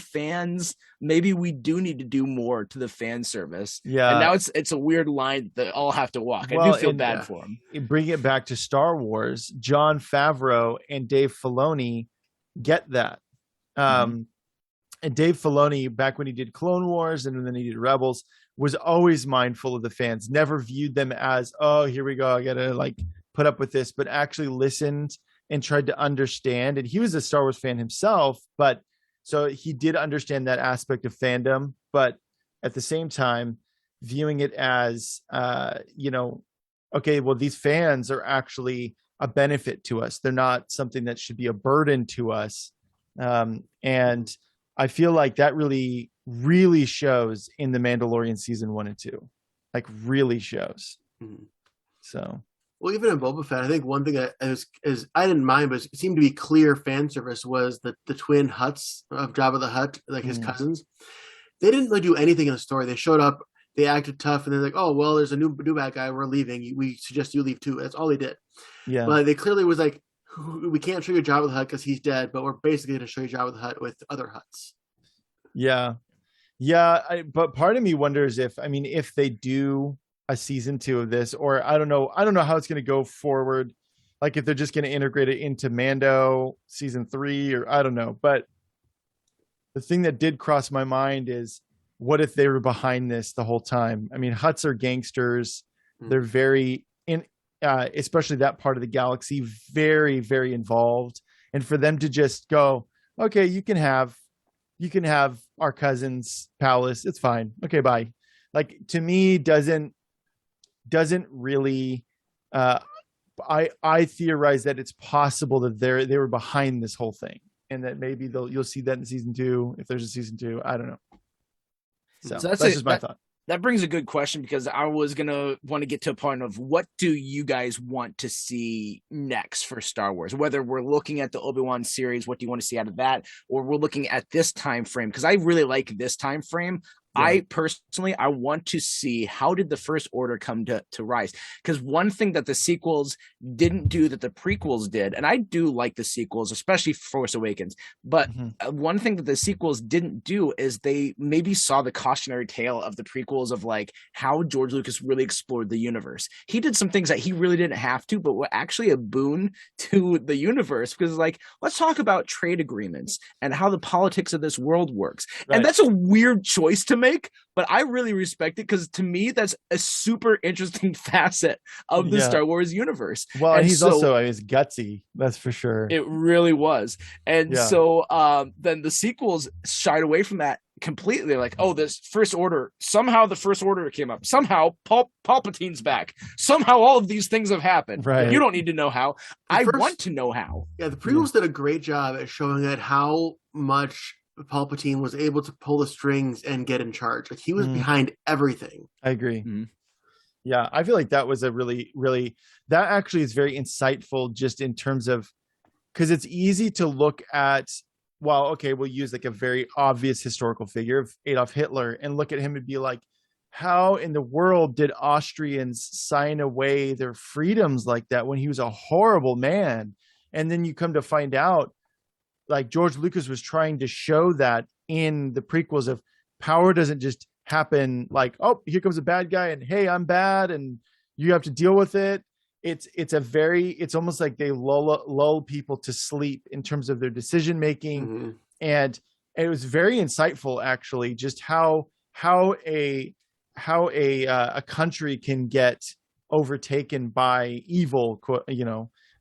we do need to do more to the fan service. And Yeah. now it's a weird line that they all have to walk. I do Well, feel and bad for them. bring it back to Star Wars, Jon Favreau and Dave Filoni get that. And Dave Filoni, back when he did Clone Wars and then he did Rebels, was always mindful of the fans, never viewed them as, oh, here we go, I gotta like put up with this, but actually listened and tried to understand. And he was a Star Wars fan himself, but so he did understand that aspect of fandom, but at the same time, viewing it as, okay, well, these fans are actually a benefit to us. They're not something that should be a burden to us. And I feel like that really, really shows in The Mandalorian season 1 and 2, like really shows. Mm-hmm. So. Well, even in Boba Fett, I think one thing is I didn't mind, but it seemed to be clear fan service was the twin Hutts of Jabba the Hutt, like his cousins. They didn't really do anything in the story. They showed up, they acted tough, and they're like, "Oh, well, there's a new bad guy. We're leaving. We suggest you leave too." That's all they did. Yeah. But they clearly was like, "We can't show you Jabba the Hutt because he's dead, but we're basically going to show you Jabba the Hutt with other Hutts." Yeah, yeah. But part of me wonders if they do a season 2 of this, or I don't know how it's going to go forward, like if they're just going to integrate it into Mando season 3, or I don't know. But the thing that did cross my mind is, what if they were behind this the whole time? I mean, Hutts are gangsters. They're very especially that part of the galaxy, very, very involved. And for them to just go, okay, you can have our cousin's palace, it's fine, okay, bye, like, to me doesn't really, I theorize that it's possible that they were behind this whole thing, and that maybe you'll see that in season 2, if there's a season 2. I don't know. So that's just my thought. That brings a good question, because I was going to want to get to a point of, what do you guys want to see next for Star Wars? Whether we're looking at the Obi-Wan series, what do you want to see out of that? Or we're looking at this time frame, because I really like this time frame. Yeah. I personally want to see, how did the First Order come to rise? Because one thing that the sequels didn't do that the prequels did, and I do like the sequels, especially Force Awakens, but one thing that the sequels didn't do is they maybe saw the cautionary tale of the prequels of like how George Lucas really explored the universe. He did some things that he really didn't have to, but were actually a boon to the universe, because like, let's talk about trade agreements and how the politics of this world works. Right. And that's a weird choice to make, but I really respect it, because to me that's a super interesting facet of the Star Wars universe. Well, and he's also he's gutsy, that's for sure. It really was. And so then the sequels shied away from that completely. Like, oh, this First Order, somehow the First Order came up, somehow Palpatine's back, somehow all of these things have happened. Right. You don't need to know how. I want to know how. Yeah, the prequels did a great job at showing that how much Palpatine was able to pull the strings and get in charge. Like, he was behind everything. I agree. Yeah, I feel like that was a really, really, that actually is very insightful, just in terms of, because it's easy to look at, well, okay, we'll use like a very obvious historical figure of Adolf Hitler and look at him and be like, how in the world did Austrians sign away their freedoms like that when he was a horrible man? And then you come to find out, like, George Lucas was trying to show that in the prequels of power doesn't just happen like, oh, here comes a bad guy and hey, I'm bad and you have to deal with it. It's almost like they lull people to sleep in terms of their decision making. And it was very insightful, actually, just how a country can get overtaken by evil,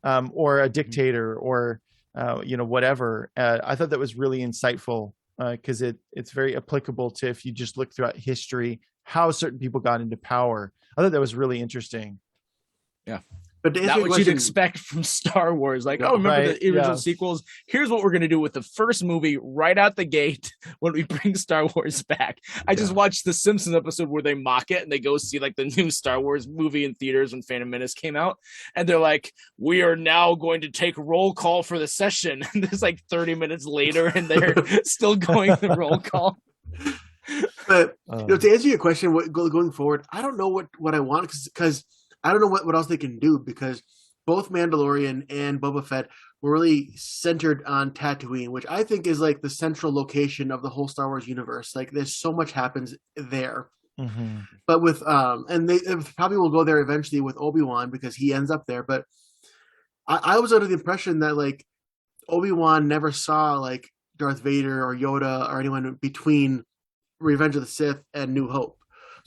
or a dictator, or whatever. I thought that was really insightful, because it's very applicable to, if you just look throughout history, how certain people got into power. I thought that was really interesting. Yeah. But not what you'd expect from Star Wars. Like, remember the original sequels? Here's what we're going to do with the first movie right out the gate when we bring Star Wars back. I just watched the Simpsons episode where they mock it and they go see like the new Star Wars movie in theaters when Phantom Menace came out. And they're like, we are now going to take roll call for the session. And there's like 30 minutes later and they're still going the roll call. But to answer your question, going forward, I don't know what I want, because I don't know what else they can do, because both Mandalorian and Boba Fett were really centered on Tatooine, which I think is like the central location of the whole Star Wars universe. Like there's so much happens there. Mm-hmm. But with and they probably will go there eventually with Obi-Wan because he ends up there. But I was under the impression that like Obi-Wan never saw like Darth Vader or Yoda or anyone between Revenge of the Sith and New Hope.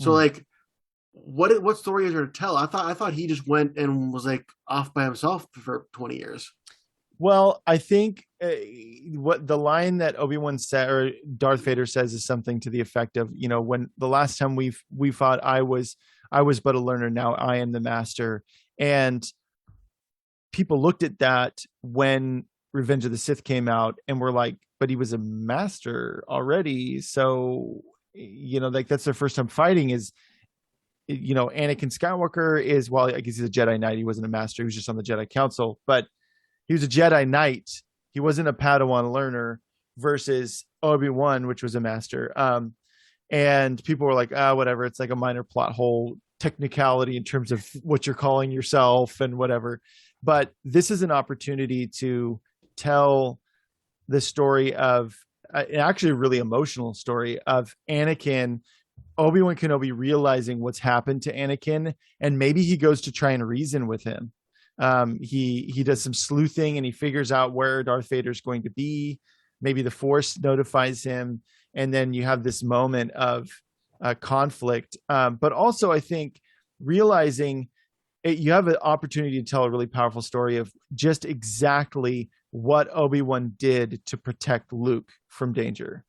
So like what story is there to tell? I thought he just went and was like off by himself for 20 years. Well, I think what the line that Obi-Wan said or Darth Vader says is something to the effect of, you know, when the last time we fought, I was but a learner. Now I am the master. And people looked at that when Revenge of the Sith came out and were like, but he was a master already. So, you know, like that's their first time fighting is, you know, Anakin Skywalker is, well, I guess he's a Jedi Knight. He wasn't a master. He was just on the Jedi Council, but he was a Jedi Knight. He wasn't a Padawan learner versus Obi-Wan, which was a master. And people were like, whatever. It's like a minor plot hole technicality in terms of what you're calling yourself and whatever. But this is an opportunity to tell the story of actually a really emotional story of Anakin, Obi-Wan Kenobi realizing what's happened to Anakin, and maybe he goes to try and reason with him. He does some sleuthing and he figures out where Darth Vader's going to be. Maybe the Force notifies him, and then you have this moment of conflict. But also, I think realizing you have an opportunity to tell a really powerful story of just exactly what Obi-Wan did to protect Luke from danger.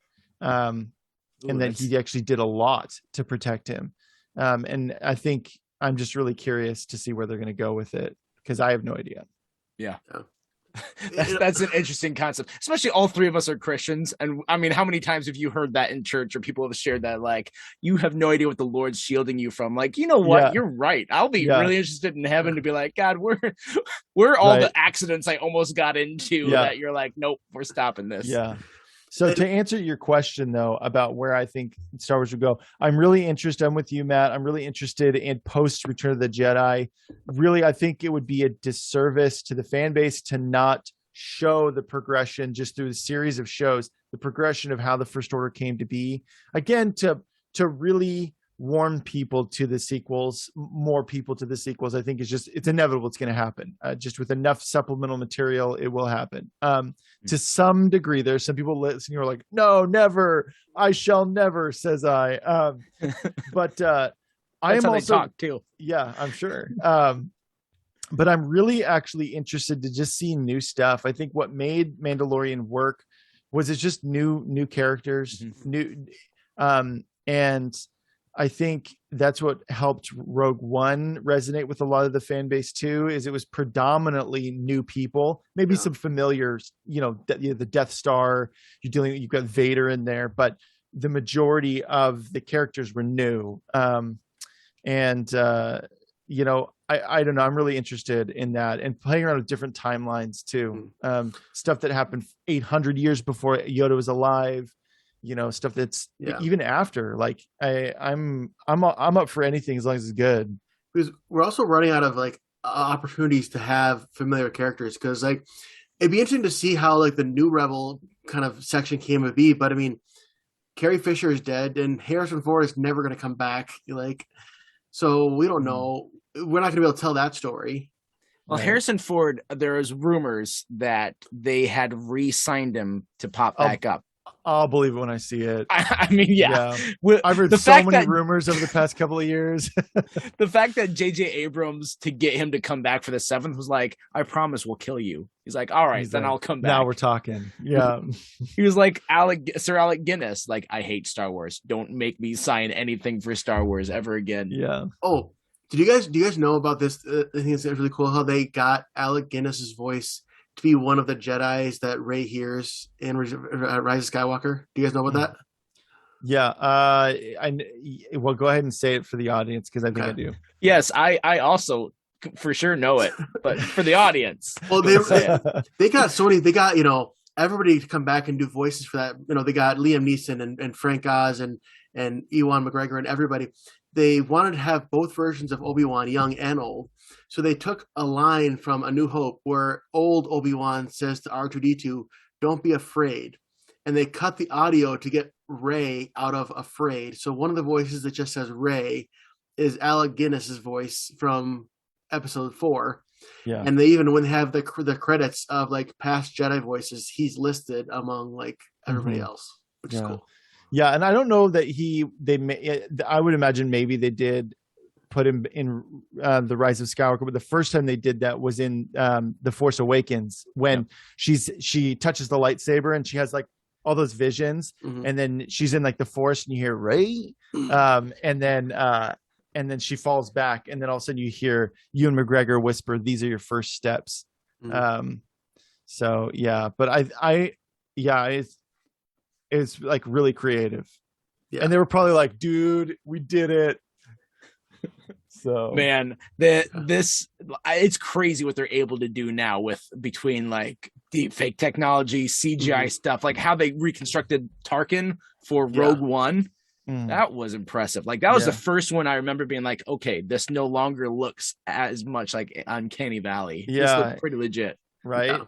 And that he actually did a lot to protect him. And I think I'm just really curious to see where they're going to go with it because I have no idea. Yeah. That's an interesting concept, especially all three of us are Christians. And I mean, how many times have you heard that in church or people have shared that, like, you have no idea what the Lord's shielding you from? Like, you know what? Yeah. You're right. I'll be really interested in heaven to be like, God, we're all the accidents I almost got into that you're like, nope, we're stopping this. Yeah. So to answer your question, though, about where I think Star Wars would go, I'm really interested. I'm with you, Matt. I'm really interested in post Return of the Jedi. Really, I think it would be a disservice to the fan base to not show the progression just through a series of shows, the progression of how the First Order came to be. Again, to really warm people to the sequels, more people to the sequels, I think it's inevitable. It's going to happen. Just with enough supplemental material, it will happen. To some degree, there's some people listening who are like, no, never, I shall never, says I. But I am also talk too. Yeah, I'm sure. But I'm really actually interested to just see new stuff. I think what made Mandalorian work was it's just new characters, new, and I think that's what helped Rogue One resonate with a lot of the fan base too, is it was predominantly new people, maybe some familiars, you know, the Death Star, you've got Vader in there, but the majority of the characters were new. You know, I don't know. I'm really interested in that and playing around with different timelines too. Stuff that happened 800 years before Yoda was alive. You know, stuff that's even after. Like I'm up for anything as long as it's good. Because we're also running out of like opportunities to have familiar characters. Because like it'd be interesting to see how like the new Rebel kind of section came to be. But I mean, Carrie Fisher is dead, and Harrison Ford is never going to come back. Like, so we don't know. We're not going to be able to tell that story. Well, Harrison Ford, there is rumors that they had re-signed him to pop back up. I'll believe it when I see it. I mean, yeah. I've heard so many rumors over the past couple of years. The fact that J.J. Abrams, to get him to come back for the 7th, was like, I promise we'll kill you. He's like, all right, then I'll come back. Now we're talking. Yeah. He was like Sir Alec Guinness, like, I hate Star Wars. Don't make me sign anything for Star Wars ever again. Yeah. Oh, do you guys know about this? I think it's really cool how they got Alec Guinness's voice to be one of the Jedis that Rey hears in Rise of Skywalker. Do you guys know about that? Yeah. Well, go ahead and say it for the audience because I think I do. Yes, I also for sure know it, but for the audience. Well, they got Sony. They got, you know, everybody to come back and do voices for that. You know, they got Liam Neeson and Frank Oz and Ewan McGregor and everybody. they wanted to have both versions of Obi-Wan, young and old. So they took a line from A New Hope where old Obi-Wan says to R2D2, "Don't be afraid." And they cut the audio to get Rey out of afraid. So one of the voices that just says Rey is Alec Guinness's voice from episode 4. Yeah. And they even, when they have the credits of like past Jedi voices, he's listed among like everybody else, which is cool. Yeah, and I don't know that I would imagine maybe they did put him in The Rise of Skywalker, but the first time they did that was in The Force Awakens when she touches the lightsaber and she has like all those visions, and then she's in like the Force and you hear Rey, and then she falls back, and then all of a sudden you hear Ewan McGregor whisper, "These are your first steps." So yeah, but it's like really creative. Yeah. And they were probably like, "Dude, we did it." So man, it's crazy what they're able to do now between like deep fake technology, CGI stuff, like how they reconstructed Tarkin for Rogue One. That was impressive. Like that was the first one I remember being like, okay, this no longer looks as much like Uncanny Valley. Yeah, this looked pretty legit, right? Yeah.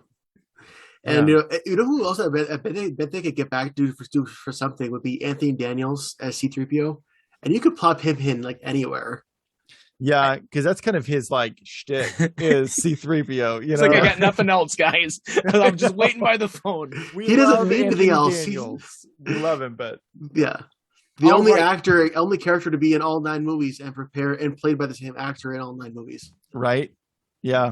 And you know who else I bet they could get back to for something would be Anthony Daniels as C-3PO, and you could plop him in like anywhere. Yeah, because that's kind of his like shtick is C-3PO. It's like I got nothing else, guys. I'm just waiting by the phone. He doesn't need anything else. We love him, but yeah, the only character to be in all 9 movies and played by the same actor in all 9 movies. Right? Yeah,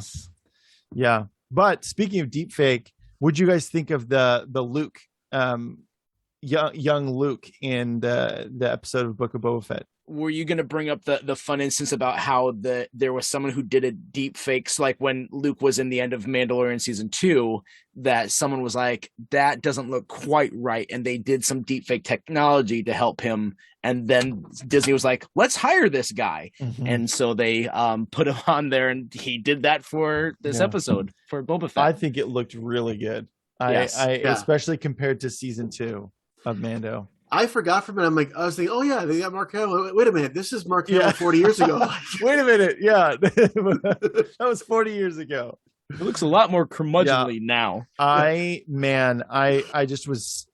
yeah. But speaking of deepfake, what'd you guys think of the Luke, young Luke in the episode of Book of Boba Fett? Were you going to bring up the fun instance about how there was someone who did a deep fakes, like when Luke was in the end of Mandalorian season 2, that someone was like, that doesn't look quite right. And they did some deep fake technology to help him. And then Disney was like, let's hire this guy. And so they put him on there, and he did that for this episode for Boba Fett. I think it looked really good. Especially compared to season 2 of Mando. I forgot for a minute. I was thinking, oh yeah, they got Mark Hamill. Wait a minute, this is Mark Hamill 40 years ago. Wait a minute, yeah, that was 40 years ago. It looks a lot more curmudgeonly now. I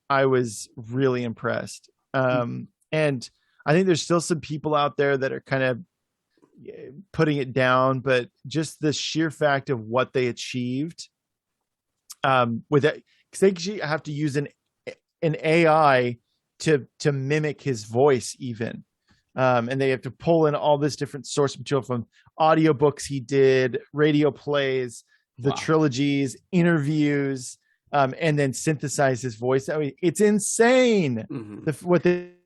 was really impressed. And I think there's still some people out there that are kind of putting it down, but just the sheer fact of what they achieved with it, because they have to use an AI to mimic his voice even, and they have to pull in all this different source material from audiobooks he did, radio plays, the trilogies, interviews, and then synthesize his voice. I mean, it's insane.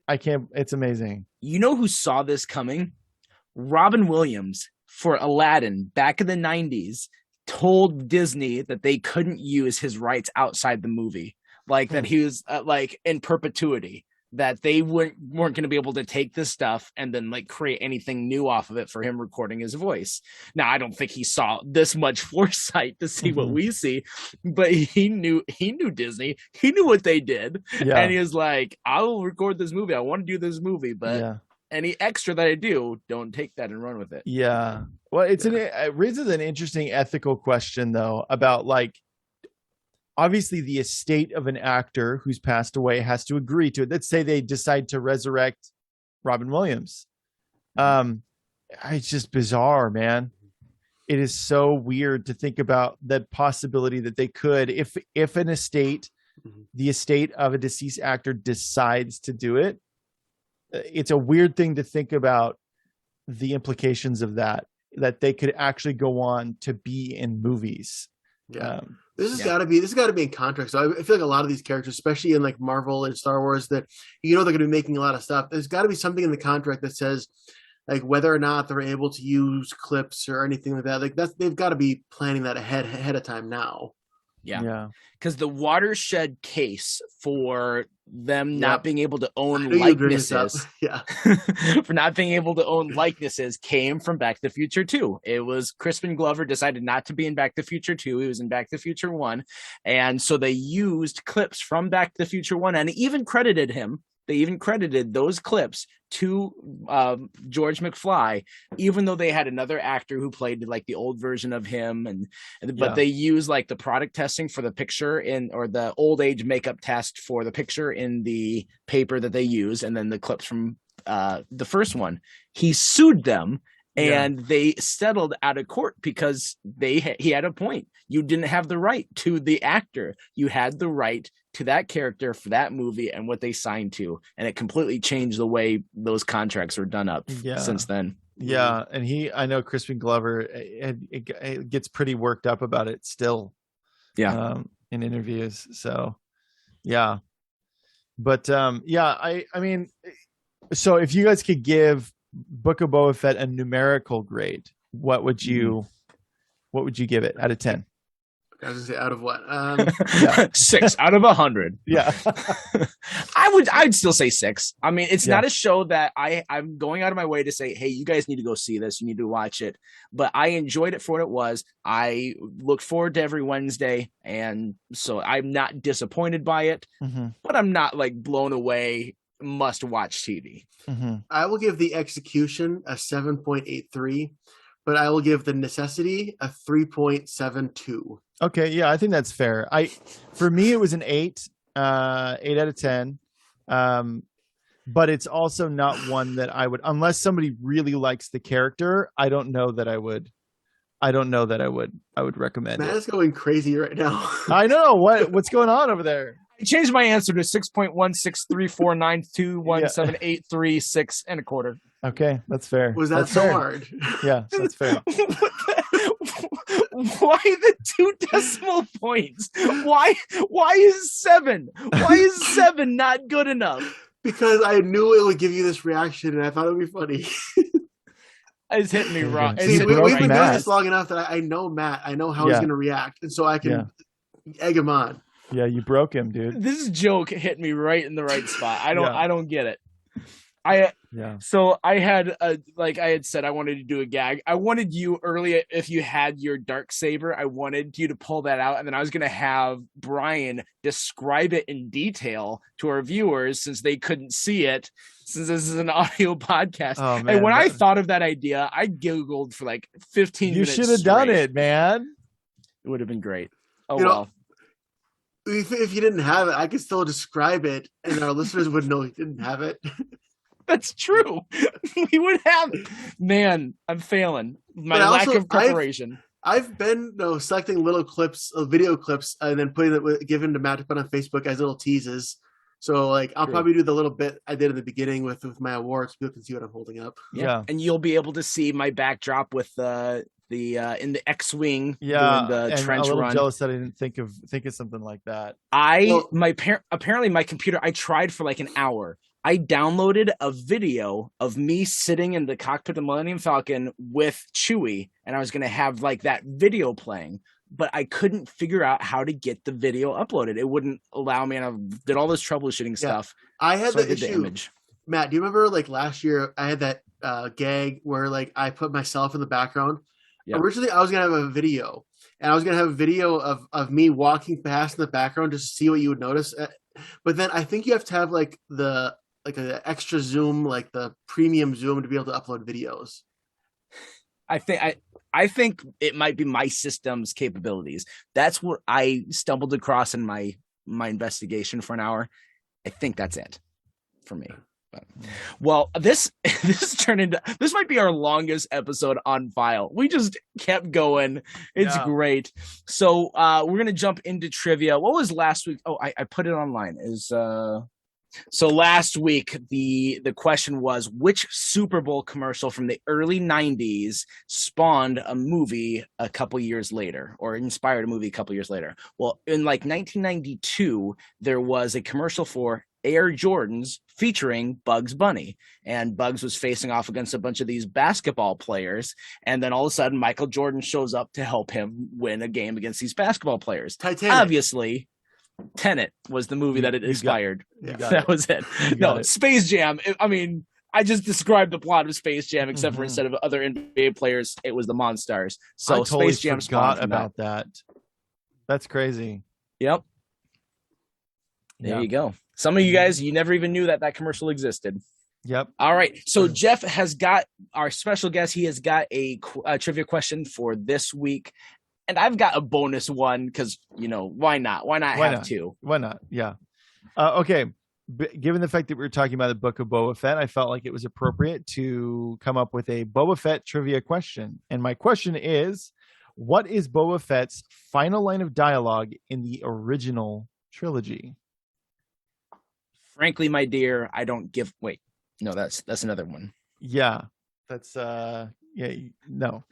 It's amazing. You know who saw this coming? Robin Williams for Aladdin back in the 90s told Disney that they couldn't use his rights outside the movie. Like that he was like in perpetuity, that they weren't going to be able to take this stuff and then like create anything new off of it for him recording his voice. Now, I don't think he saw this much foresight to see what we see, but he knew Disney. He knew what they did. Yeah. And he was like, I will record this movie. I want to do this movie, but any extra that I do, don't take that and run with it. Yeah. Well, it raises an interesting ethical question though, about like, obviously the estate of an actor who's passed away has to agree to it. Let's say they decide to resurrect Robin Williams. It's just bizarre, man. It is so weird to think about the possibility that they could, if an estate, the estate of a deceased actor decides to do it. It's a weird thing to think about the implications of that they could actually go on to be in movies. Yeah. This has got to be in contract. So I feel like a lot of these characters, especially in like Marvel and Star Wars, that they're going to be making a lot of stuff. There's got to be something in the contract that says like whether or not they're able to use clips or anything like that. Like they've got to be planning that ahead of time now. Yeah. Because the watershed case for them not being able to own likenesses, for not being able to own likenesses came from Back to the Future 2. It was Crispin Glover decided not to be in Back to the Future 2. He was in Back to the Future 1. And so they used clips from Back to the Future 1 and even credited him they even credited those clips to George McFly, even though they had another actor who played like the old version of him, but they use like the product testing for the picture or the old age makeup test for the picture in the paper that they use, and then the clips from the first one. He sued them, and they settled out of court because he had a point. You didn't have the right to the actor. You had the right to that character for that movie and what they signed to. And it completely changed the way those contracts were done up since then. Yeah. And I know Crispin Glover it gets pretty worked up about it still. Yeah. In interviews. So, yeah. But, I mean, so if you guys could give Book of Boba Fett a numerical grade, what would you give it out of 10? I was gonna say out of what? 6 out of 100. Yeah. I'd still say 6. I mean, it's not a show that I'm going out of my way to say, hey, you guys need to go see this. You need to watch it. But I enjoyed it for what it was. I look forward to every Wednesday. And so I'm not disappointed by it, but I'm not like blown away. Must watch TV. I will give the execution a 7.83, but I will give the necessity a 3.72. Okay, yeah, I think that's fair. For me it was an 8 out of 10. But it's also not one that I would, unless somebody really likes the character, I don't know that I would recommend Matt it. is going crazy right now. I know what's going on over there. I changed my answer to 6.16349217836 and a quarter. Okay, that's fair. Was that so hard? Yeah, that's fair. Why the 2 decimal points? Why is 7? Why is 7 not good enough? Because I knew it would give you this reaction, and I thought it would be funny. It's hitting me wrong. See, we've been doing this long enough that I know Matt. I know how he's going to react, and so I can egg him on. Yeah, you broke him, dude. This joke hit me right in the right spot. I don't get it. So I had like I had said, I wanted to do a gag. I wanted you earlier, if you had your dark saber, I wanted you to pull that out, and then I was going to have Brian describe it in detail to our viewers since they couldn't see it, since this is an audio podcast. Oh, man, and when I thought of that idea, I Googled for like 15 minutes. You should have done it, man. It would have been great. Oh, well. If you didn't have it, I could still describe it, and our listeners would know you didn't have it. That's true. We would have it. Man, I'm failing. My lack of preparation. I've been selecting little clips, video clips, and then giving to Matt to put on Facebook as little teases. So like I'll probably do the little bit I did in the beginning with my awards. People can see what I'm holding up. Yeah. And you'll be able to see my backdrop with the in the X-wing doing the trench run. I'm a little run. jealous that I didn't think of something like that. Apparently my computer, I tried for like an hour. I downloaded a video of me sitting in the cockpit of the Millennium Falcon with Chewie, and I was going to have like that video playing, but I couldn't figure out how to get the video uploaded. It wouldn't allow me, and I did all this troubleshooting stuff. I had the issue. Matt, do you remember like last year I had that gag where like I put myself in the background? Yep. Originally, I was going to have a video, and I was going to have a video of me walking past in the background just to see what you would notice. But then I think you have to have like an extra zoom, like the premium zoom, to be able to upload videos. I think it might be my system's capabilities. That's what I stumbled across in my investigation for an hour. I think that's it for me. Well, this might be our longest episode on file. We just kept going. It's great. So we're gonna jump into trivia. What was last week? Oh, I put it online. So last week the question was, which Super Bowl commercial from the early 90s spawned a movie a couple years later, or inspired a movie a couple years later? Well, in like 1992, there was a commercial for Air Jordans featuring Bugs Bunny, and Bugs was facing off against a bunch of these basketball players, and then all of a sudden Michael Jordan shows up to help him win a game against these basketball players. Titanic. Obviously, Tenet was the movie that it inspired. That was it. No, Space Jam. I mean, I just described the plot of Space Jam, except for instead of other NBA players, it was the Monstars. So I totally Space Jam forgot about that. That's crazy. Yep. There you go. Some of you guys, you never even knew that commercial existed. Yep. All right. So Jeff has got our special guest. He has got a trivia question for this week. And I've got a bonus one because, why not? Why not have two? Why not? Yeah. Okay. Given the fact that we were talking about the Book of Boba Fett, I felt like it was appropriate to come up with a Boba Fett trivia question. And my question is, what is Boba Fett's final line of dialogue in the original trilogy? Frankly, my dear, I don't give... Wait. No, that's another one. Yeah. That's... No.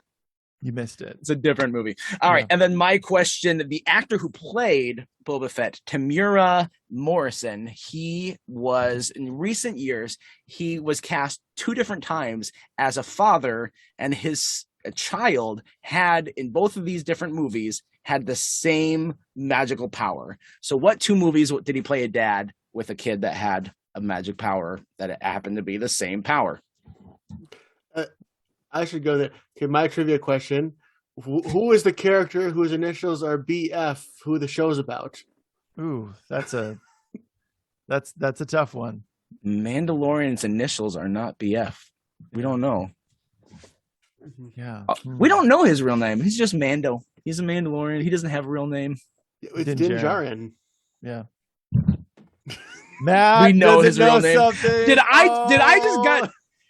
You missed it. It's a different movie. All right. And then my question, the actor who played Boba Fett, Tamura Morrison, he was, in recent years, he was cast 2 different times as a father, and his child had, in both of these different movies, had the same magical power. So what 2 movies did he play a dad with a kid that had a magic power that it happened to be the same power? I should go there. Okay, my trivia question: Who is the character whose initials are BF? Who the show's about? Ooh, that's a tough one. Mandalorian's initials are not BF. We don't know. Yeah, we don't know his real name. He's just Mando. He's a Mandalorian. He doesn't have a real name. It's Din Djarin. Yeah. Matt, we know his real name. Something.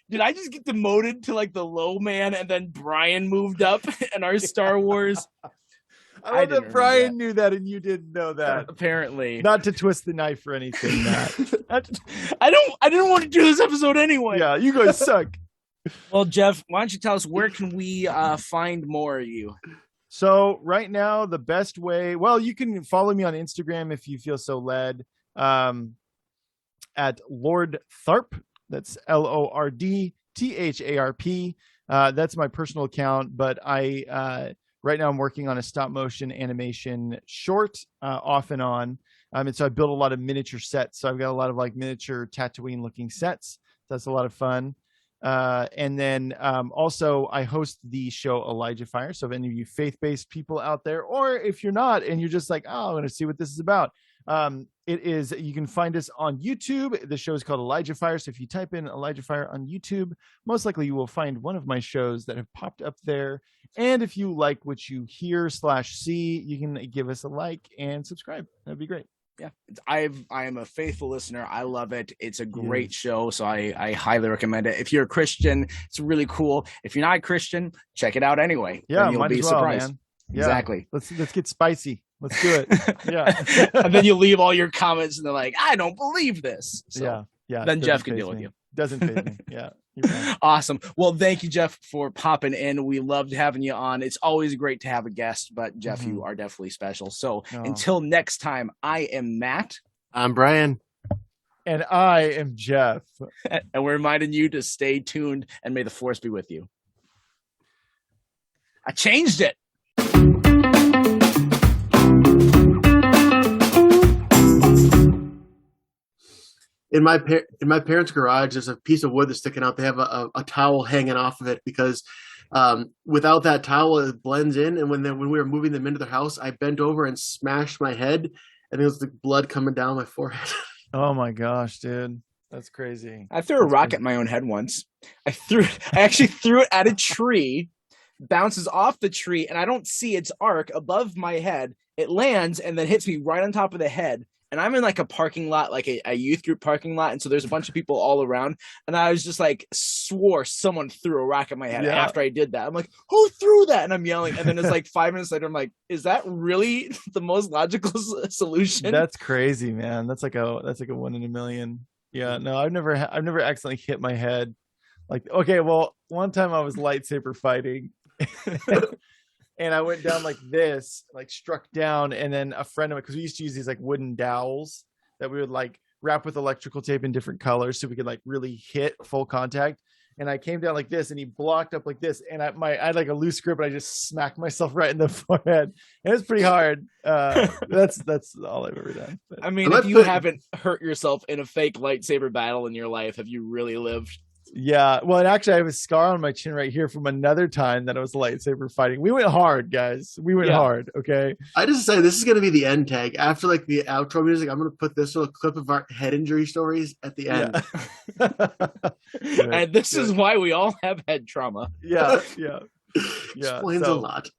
Did I just get demoted to like the low man, and then Brian moved up in our Star Wars? I love that Brian knew that and you didn't know that. Apparently. Not to twist the knife or anything, Matt. I didn't want to do this episode anyway. Yeah, you guys suck. Well, Jeff, why don't you tell us, where can we find more of you? So right now, the best way, well, you can follow me on Instagram if you feel so led, at Lord Tharp. That's LORDTHARP. That's my personal account, but right now I'm working on a stop motion animation short, off and on. And so I built a lot of miniature sets. So I've got a lot of like miniature Tatooine looking sets. That's a lot of fun. And then also I host the show Elijah Fire. So if any of you faith-based people out there, or if you're not and you're just like, oh, I want to see what this is about, you can find us on YouTube. The show is called Elijah Fire. So if you type in Elijah Fire on YouTube, most likely you will find one of my shows that have popped up there. And if you like what you hear/see, you can give us a like and subscribe. That'd be great. Yeah, I am a faithful listener. I love it. It's a great show, so I highly recommend it. If you're a Christian, it's really cool. If you're not a Christian, check it out anyway. Yeah, you'll be surprised. Man. Yeah. Exactly. Let's get spicy. Let's do it. Yeah. And then you leave all your comments and they're like, I don't believe this. So yeah. Then Jeff can deal with you. Doesn't faze me. Yeah. Awesome. Well, thank you, Jeff, for popping in. We loved having you on. It's always great to have a guest, but Jeff, you are definitely special. So until next time, I am Matt. I'm Brian. And I am Jeff. And we're reminding you to stay tuned, and may the force be with you. I changed it. In my parents' garage, there's a piece of wood that's sticking out. They have a towel hanging off of it because without that towel, it blends in. And when we were moving them into their house, I bent over and smashed my head, and there was the blood coming down my forehead. Oh my gosh, dude, that's crazy. I threw a rock at my own head once. I actually threw it at a tree, bounces off the tree, and I don't see its arc above my head. It lands and then hits me right on top of the head. And I'm in like a parking lot, like a youth group parking lot. And so there's a bunch of people all around. And I was just like, swore someone threw a rock at my head after I did that. I'm like, who threw that? And I'm yelling. And then it's like 5 minutes later, I'm like, is that really the most logical solution? That's crazy, man. That's like a 1 in a million. Yeah, no, I've never accidentally hit my head. Like, okay, well, one time I was lightsaber fighting. And I went down like this, like struck down. And then a friend of mine, because we used to use these like wooden dowels that we would like wrap with electrical tape in different colors so we could like really hit full contact. And I came down like this and he blocked up like this. And I had like a loose grip and I just smacked myself right in the forehead. And it was pretty hard. That's all I've ever done. But, I mean, if you haven't hurt yourself in a fake lightsaber battle in your life, have you really lived? Yeah. Well, and actually, I have a scar on my chin right here from another time that I was lightsaber fighting. We went hard, guys. We went hard. Okay. I just say this is going to be the end tag after like the outro music. I'm going to put this little clip of our head injury stories at the end. And this is why we all have head trauma. Yeah. Yeah. Explains a lot.